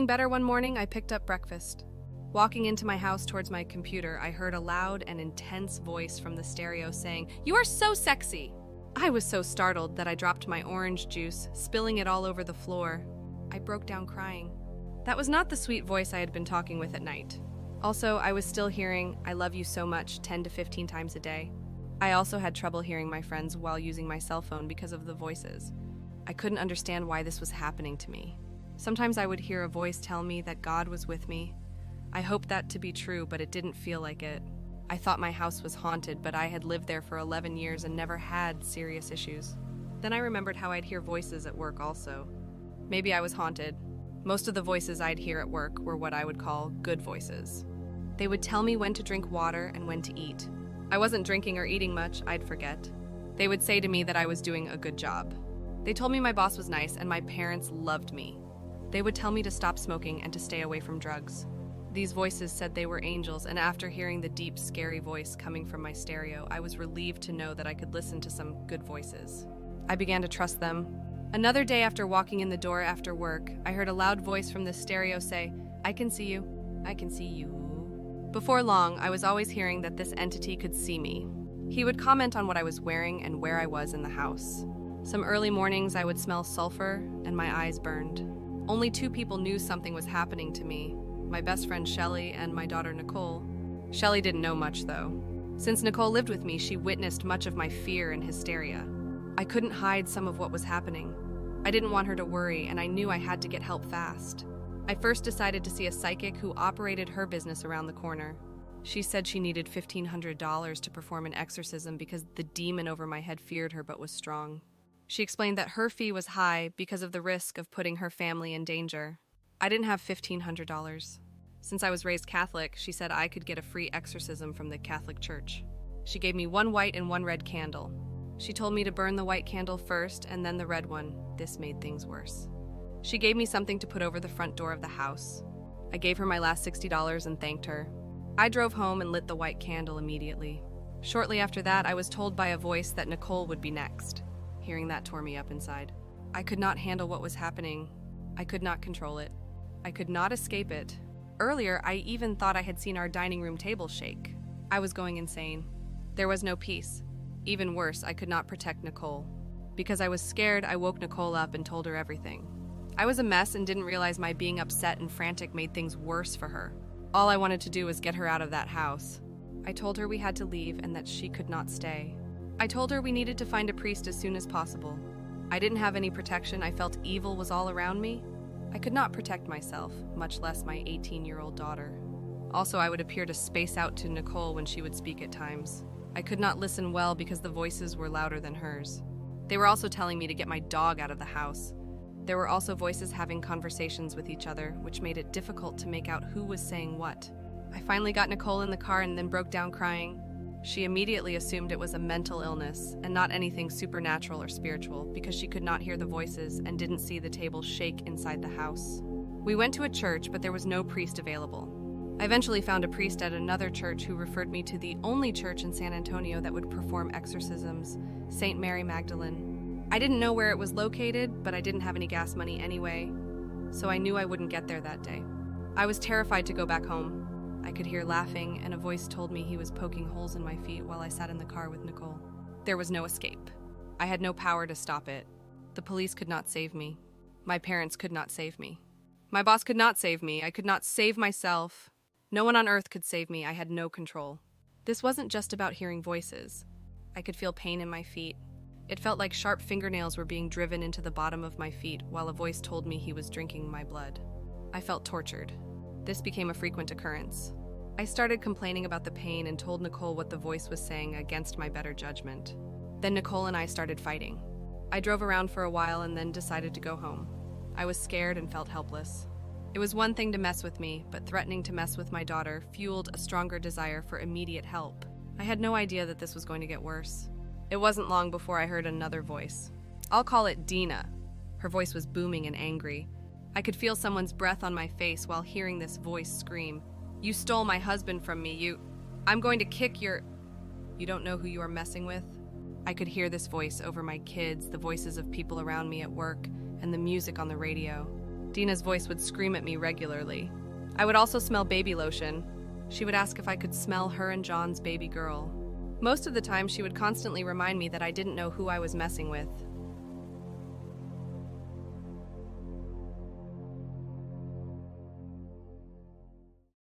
Feeling better one morning, I picked up breakfast. Walking into my house towards my computer, I heard a loud and intense voice from the stereo saying, "You are so sexy!" I was so startled that I dropped my orange juice, spilling it all over the floor. I broke down crying. That was not the sweet voice I had been talking with at night. Also, I was still hearing, "I love you so much," 10 to 15 times a day. I also had trouble hearing my friends while using my cell phone because of the voices. I couldn't understand why this was happening to me. Sometimes I would hear a voice tell me that God was with me. I hoped that to be true, but it didn't feel like it. I thought my house was haunted, but I had lived there for 11 years and never had serious issues. Then I remembered how I'd hear voices at work also. Maybe I was haunted. Most of the voices I'd hear at work were what I would call good voices. They would tell me when to drink water and when to eat. I wasn't drinking or eating much, I'd forget. They would say to me that I was doing a good job. They told me my boss was nice and my parents loved me. They would tell me to stop smoking and to stay away from drugs. These voices said they were angels, and after hearing the deep, scary voice coming from my stereo, I was relieved to know that I could listen to some good voices. I began to trust them. Another day after walking in the door after work, I heard a loud voice from the stereo say, "I can see you. I can see you." Before long, I was always hearing that this entity could see me. He would comment on what I was wearing and where I was in the house. Some early mornings I would smell sulfur and my eyes burned. Only 2 people knew something was happening to me, my best friend Shelly and my daughter Nicole. Shelly didn't know much though. Since Nicole lived with me, she witnessed much of my fear and hysteria. I couldn't hide some of what was happening. I didn't want her to worry, and I knew I had to get help fast. I first decided to see a psychic who operated her business around the corner. She said she needed $1,500 to perform an exorcism because the demon over my head feared her but was strong. She explained that her fee was high because of the risk of putting her family in danger. I didn't have $1,500. Since I was raised Catholic, she said I could get a free exorcism from the Catholic Church. She gave me 1 white and 1 red candle. She told me to burn the white candle first and then the red one. This made things worse. She gave me something to put over the front door of the house. I gave her my last $60 and thanked her. I drove home and lit the white candle immediately. Shortly after that, I was told by a voice that Nicole would be next. Hearing that tore me up inside. I could not handle what was happening. I could not control it. I could not escape it. Earlier, I even thought I had seen our dining room table shake. I was going insane. There was no peace. Even worse, I could not protect Nicole. Because I was scared, I woke Nicole up and told her everything. I was a mess and didn't realize my being upset and frantic made things worse for her. All I wanted to do was get her out of that house. I told her we had to leave and that she could not stay. I told her we needed to find a priest as soon as possible. I didn't have any protection. I felt evil was all around me. I could not protect myself, much less my 18-year-old daughter. Also, I would appear to space out to Nicole when she would speak at times. I could not listen well because the voices were louder than hers. They were also telling me to get my dog out of the house. There were also voices having conversations with each other, which made it difficult to make out who was saying what. I finally got Nicole in the car and then broke down crying. She immediately assumed it was a mental illness and not anything supernatural or spiritual because she could not hear the voices and didn't see the table shake inside the house. We went to a church, but there was no priest available. I eventually found a priest at another church who referred me to the only church in San Antonio that would perform exorcisms, St. Mary Magdalene. I didn't know where it was located, but I didn't have any gas money anyway, so I knew I wouldn't get there that day. I was terrified to go back home. I could hear laughing, and a voice told me he was poking holes in my feet while I sat in the car with Nicole. There was no escape. I had no power to stop it. The police could not save me. My parents could not save me. My boss could not save me. I could not save myself. No one on earth could save me. I had no control. This wasn't just about hearing voices. I could feel pain in my feet. It felt like sharp fingernails were being driven into the bottom of my feet while a voice told me he was drinking my blood. I felt tortured. This became a frequent occurrence. I started complaining about the pain and told Nicole what the voice was saying against my better judgment. Then Nicole and I started fighting. I drove around for a while and then decided to go home. I was scared and felt helpless. It was one thing to mess with me, but threatening to mess with my daughter fueled a stronger desire for immediate help. I had no idea that this was going to get worse. It wasn't long before I heard another voice. I'll call it Dina. Her voice was booming and angry. I could feel someone's breath on my face while hearing this voice scream, "You stole my husband from me, I'm going to kick your... You don't know who you are messing with?" I could hear this voice over my kids, the voices of people around me at work, and the music on the radio. Dina's voice would scream at me regularly. I would also smell baby lotion. She would ask if I could smell her and John's baby girl. Most of the time, she would constantly remind me that I didn't know who I was messing with.